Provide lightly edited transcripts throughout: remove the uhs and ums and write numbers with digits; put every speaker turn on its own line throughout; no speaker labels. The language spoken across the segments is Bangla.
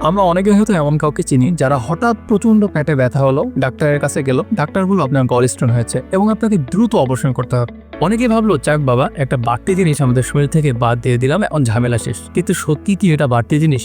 আমরা অনেকে হয়তো এমন কাউকে চিনি যারা হঠাৎ প্রচন্ড পেটে ব্যথা হলো, ডাক্তারের কাছে গেল, ডাক্তার বলল আপনার গলস্টোন হয়েছে এবং আপনাকে দ্রুত অপারেশন করতে হবে। অনেকে ভাবলো যাক বাবা, একটা বাড়তি জিনিস আমাদের শরীর থেকে বাদ দিয়ে দিলাম, এখন ঝামেলা শেষ। কিন্তু সত্যি কি এটা বাড়তি জিনিস?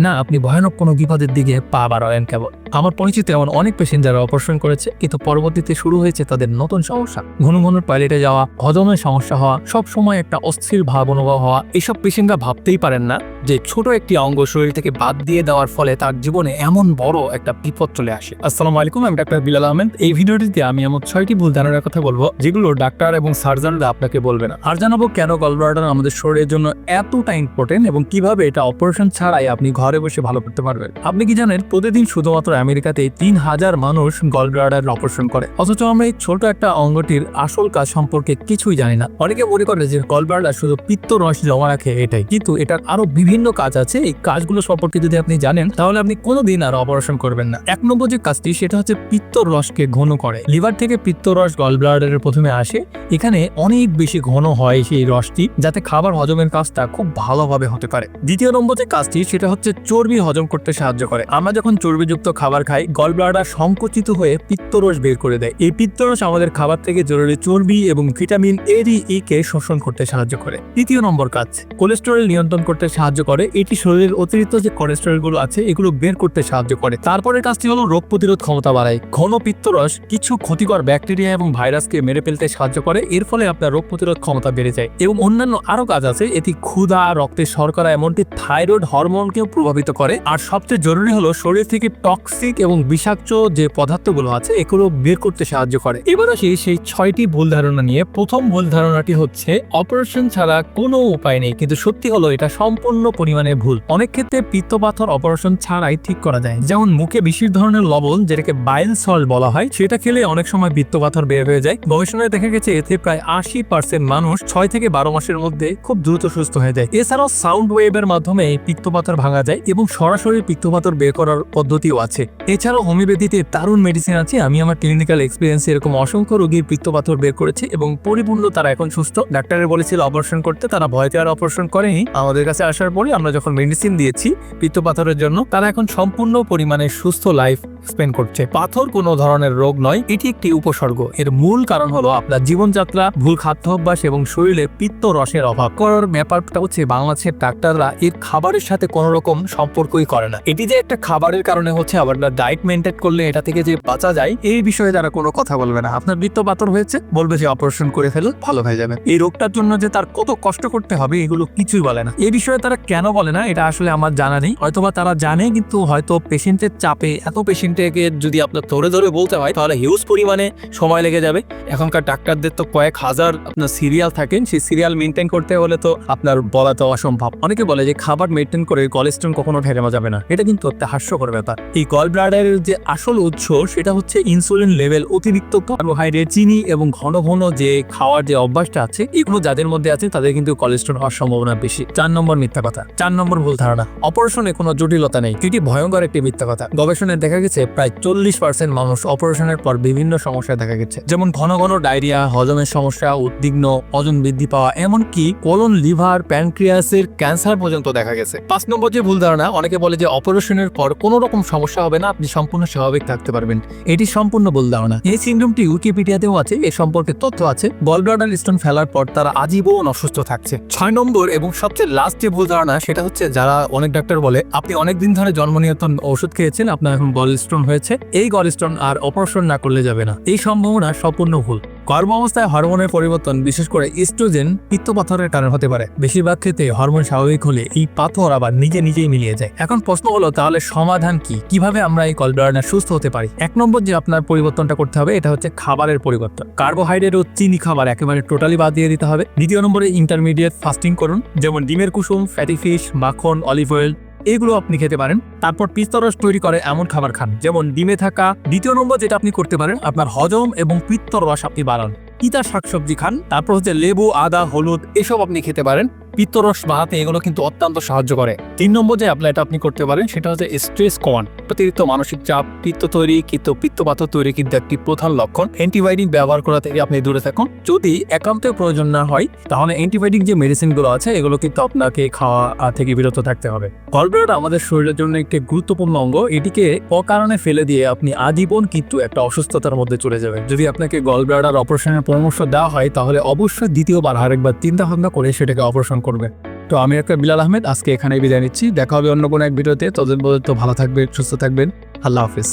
না, আপনি ভয়ানক কোনো বিপদের দিকে পা বাড়ালেন কেবল। আমার পরিচিত এমন অনেক পেশেন্ট যারা অপারেশন করেছে কিন্তু পরবর্তীতে শুরু হয়েছে তাদের নতুন সমস্যা, ঘন ঘন টয়লেটে যাওয়া, হজমের সমস্যা হওয়া, সব সময় একটা অস্থির ভাব অনুভব হওয়া। এইসব পেশেন্টরা ভাবতেই পারেন না যে ছোট একটি অঙ্গ শরীর থেকে বাদ দিয়ে দেওয়ার ফলে তার জীবনে এমন বড় একটা বিপদ চলে আসে। আসসালামু আলাইকুম, আমি ডাক্তার বিলাল আহমেদ। এই ভিডিওটিতে আমি এমন 6টি ভুল ধারণার কথা বলবো যেগুলো ডাক্তার এবং সার্জনরা আপনাকে বলবে না। আর জানাবো কেন গলব্লাডার আমাদের শরীরের জন্য এতটা ইম্পর্টেন্ট এবং কিভাবে এটা অপারেশন ছাড়াই আপনি ঘরে বসে ভালো করতে পারবেন। আপনি কি জানেন প্রতিদিন শুধুমাত্র আমেরিকাতে 3000 মানুষ গলব্লাডার অপারেশন করে, অথচ আমরা এই ছোট একটা অঙ্গটির আসল কাজ সম্পর্কে কিছুই জানি না। অনেকে মনে করে যে গলব্লাডার শুধু পিত্ত রস জমা রাখে এটাই, কিন্তু এটার আরো বিভিন্ন কাজ আছে। এই কাজগুলো সম্পর্কে যদি আপনি জানেন তাহলে আপনি কোনোদিন আর অপারেশন করবেন না। এক নম্বর যে কাজটি সেটা হচ্ছে পিত্ত রসকে ঘন করে। লিভার থেকে পিত্ত রস গলব্লাডারের প্রথমে আসে, এখানে অনেক বেশি ঘন হয় সেই রসটি, যাতে খাবার হজমের কাজটা খুব ভালোভাবে হতে পারে। দ্বিতীয় নম্বর যে কাজটি সেটা হচ্ছে চর্বি হজম করতে সাহায্য করে। আমরা যখন চর্বিযুক্ত খাবার খাই, গলব্লাডার সংকুচিত হয়ে পিত্তরস বের করে দেয়। এই পিত্তরস আমাদের খাবার থেকে জরুরি চর্বি এবং ভিটামিন এ ডি ই কে শোষণ করতে সাহায্য করে। তৃতীয় নম্বর কাজ, কোলেস্টেরল নিয়ন্ত্রণ করতে সাহায্য করে। এটি শরীরের অতিরিক্ত যে কোলেস্টেরল গুলো আছে এগুলো বের করতে সাহায্য করে। তারপরের কাজটি হলো রোগ প্রতিরোধ ক্ষমতা বাড়ায়। ঘন পিত্তরস কিছু ক্ষতিকর ব্যাকটেরিয়া এবং ভাইরাসকে মেরে ফেলতে সাহায্য করে, এর ফলে আপনার রোগ প্রতিরোধ ক্ষমতা বেড়ে যায়। এবং অন্যান্য আরো কাজ আছে। এটি ক্ষুধা, রক্তে শর্করা, এমনকি থাইরয়েড হরমোনকেও প্রভাবিত করে। আর সবচেয়ে জরুরি হলো শরীর থেকে টক্সিক এবং বিষাক্ত যে পদার্থগুলো আছে এগুলো বের করতে সাহায্য করে। এবার আসি সেই 6টি ভুল ধারণা নিয়ে। প্রথম ভুল ধারণাটি হচ্ছে অপারেশন ছাড়া কোনো উপায় নেই, কিন্তু সত্যি হলো এটা সম্পূর্ণ পরিমাণে ভুল। অনেক ক্ষেত্রে পিত্তপাথর অপারেশন ছাড়াই ঠিক করা যায়। যেমন মুখে বিশেষ ধরনের লবণ, যেটাকে বাইল সল্ট বলা হয়, সেটা খেলে অনেক সময় পিত্তপাথর বের হয়ে যায়। গবেষণায় দেখা গেছে এতে প্রায় 80% মানুষ 6 থেকে 12 মাসের মধ্যে খুব দ্রুত সুস্থ হয়ে যায়। এছাড়াও সাউন্ড ওয়েভের মাধ্যমে পিত্তপাথর ভাঙা যায় এবং সরাসরি পিত্তপাথর বের করার পদ্ধতিও আছে। এছাড়াও হোমিওপ্যাথিতে দারুণ মেডিসিন আছে। আমি আমার ক্লিনিক্যাল এক্সপিরিয়েন্সে এরকম অসংখ্য রোগীর পিত্তপাথর বের করেছি এবং পরিপূর্ণ তারা এখন সুস্থ। ডাক্তারের বলেছিল অপারেশন করতে, তারা ভয়তে আর অপারেশন করেনি। আমাদের কাছে আসার পরে আমরা যখন মেডিসিন দিয়েছি পিত্তপাথরের জন্য, তারা এখন সম্পূর্ণ পরিমাণে সুস্থ লাইফ স্পেন্ড করছে। পাথর কোনো ধরনের রোগ নয়, এটি একটি উপসর্গ। এর মূল কারণ হলো আপনার জীবনযাত্রা, ভুল খাদ্যাভ্যাস এবং শরীরে পিত্ত রসের অভাব। করার ব্যাপারটা হচ্ছে বাংলাদেশের ডাক্তাররা এর খাবারের সাথে কোনো রকম সম্পর্কই করে না। এটি যে একটা খাবারের কারণে হচ্ছে, আবার ডায়েট মেনটেন করলে এটা থেকে যে বাঁচা যায় এই বিষয়ে তারা কোনো কথা বলবে না। আপনার পিত্তপাথর হয়েছে, বলবে যে অপারেশন করে ফেলুন, ভালো হয়ে যাবে। এই রোগটার জন্য যে তার কত কষ্ট করতে হবে এগুলো কিছুই বলে না। এই বিষয়ে তারা কেন বলে না এটা আসলে আমার জানা নেই, হয়তোবা তারা জানে, কিন্তু হয়তো পেশেন্টের চাপে, এত পেশেন্টকে যদি আপনার ধরে ধরে বলতে হয় তাহলে হিউজ পরিমাণে সময় লেগে যাবে। এখনকার ডাক্তারদের তো কয়েক হাজার আপনার সিরিয়াল থাকেন, সেই সিরিয়াল মেনটেন করতে হলে তো আপনার বলা তো অসম্ভব। অনেকে বলে যে খাবার মেনটেন করে কোলেস্টেরল কখনো ঠেলে যাবে না, এটা কিন্তু একটা হাস্যকর ব্যাপার। এই গল ব্লাডারের যে আসল উৎস সেটা হচ্ছে ইনসুলিন লেভেল, অতিরিক্ত কার্বোহাইড্রেট, চিনি এবং ঘন ঘন যে খাওয়ার যে অভ্যাসটা আছে, এগুলো যাদের মধ্যে আছে তাদের কিন্তু কোলেস্টেরল হওয়ার সম্ভাবনা বেশি। 4 নম্বর মিথ্যা কথা, 4 নম্বর ভুল ধারণা, অপারেশনে কোনো জটিলতা নেই। এটি ভয়ঙ্কর একটি মিথ্যা কথা। গবেষণায় দেখা গেছে প্রায় 40% মানুষ অপারেশনের পর বিভিন্ন সমস্যা দেখা গেছে, যেমন ঘন ঘন ডায়রিয়া, হজমের সমস্যা, উদ্বিগ্ন, ওজন বৃদ্ধি পাওয়া, এমনকি কোলন, লিভার, প্যানক্রিয়াসের ক্যান্সার পর্যন্ত দেখা গেছে। 5 নম্বর যে ভুল ধারণা, অনেকে বলে যে অপারেশনের পর কোনো রকম সমস্যা হবে না, আপনি সম্পূর্ণ স্বাভাবিক থাকতে পারবেন। এটি সম্পূর্ণ ভুল ধারণা। এই সিনড্রোমটি উইকিপিডিয়াতেও আছে, এ সম্পর্কে তথ্য আছে। গলব্লাডার স্টোন ফেলার পর তারা আজীবন অসুস্থ থাকছে। 6 নম্বর এবং সবচেয়ে লাস্ট যে ভুল ধারণা সেটা হচ্ছে, যারা অনেক ডাক্তার বলে আপনি অনেকদিন ধরে জন্ম নিয়ন্ত্রণ ওষুধ খেয়েছেন, আপনার এখন গলস্টোন হয়েছে, এই গলস্টোন আর অপারেশন না করলে যাবে না। এই সম্ভাবনা সম্পূর্ণ ভুল। গর্ভাবস্থায় হরমোনের পরিবর্তন, বিশেষ করে ইস্ট্রোজেন, পিত্তপাথরের কারণ হতে পারে। বেশিরভাগ ক্ষেত্রে হরমোন স্বাভাবিক হলে এই পাথর আবার নিজেই মিলিয়ে যায়। এখন প্রশ্ন হলো তাহলে সমাধান কি? কিভাবে আমরা এই গলব্লাডার সুস্থ হতে পারি? 1 নম্বর যে আপনার পরিবর্তনটা করতে হবে এটা হচ্ছে খাবারের পরিবর্তন। কার্বোহাইড্রেট ও চিনি খাবার একেবারে টোটালি বাদ দিয়ে দিতে হবে। দ্বিতীয় নম্বরে ইন্টারমিডিয়েট ফাস্টিং করুন, যেমন ডিমের কুসুম, ফ্যাটি ফিশ, মাখন, অলিভ অয়েল, এগুলো আপনি খেতে পারেন। তারপর পিত্তরস তৈরি করে এমন খাবার খান যেমন ডিমে থাকা। দ্বিতীয় নম্বর যেটা আপনি করতে পারেন, আপনার হজম এবং পিত্তরস আপনি বাড়ান। পিতা শাকসবজি খান। তারপর হচ্ছে লেবু, আদা, হলুদ এসব আপনি খেতে পারেন। পিত্তরস বাড়াতে এগুলো কিন্তু অত্যন্ত সাহায্য করে। 3 নম্বর যে অ্যাপ্লাইটা আপনি করতে পারেন সেটা হচ্ছে স্ট্রেস কমান। অতিরিক্ত মানসিক চাপ পিত্ত তৈরি কিন্তু পিত্তপাথর তৈরি কিন্তু একটি প্রধান লক্ষণ। অ্যান্টিবায়োটিক ব্যবহার করা থেকে আপনি দূরে থাকুন। যদি একান্ত প্রয়োজন না হয় তাহলে অ্যান্টিবায়োটিক যে মেডিসিনগুলো আছে এগুলো কিন্তু আপনাকে খাওয়া থেকে বিরত থাকতে হবে। গলব্লাডার আমাদের শরীরের জন্য একটি গুরুত্বপূর্ণ অঙ্গ। এটিকে অকারণে ফেলে দিয়ে আপনি আজীবন কিন্তু একটা অসুস্থতার মধ্যে চলে যাবেন। যদি আপনাকে গলব্লাডার অপারেশনের পরামর্শ দেওয়া হয় তাহলে অবশ্যই দ্বিতীয়বার আরেকবার চিন্তা ভাবনা করে সেটাকে অপারেশন করবে। তো আমি একটা বিলাল আহমেদ, আজকে এখানেই বিদায় নিচ্ছি। দেখা হবে অন্য কোনো এক ভিডিওতে। ততদিন পর্যন্ত ভালো থাকবেন, সুস্থ থাকবেন। আল্লাহ হাফিজ।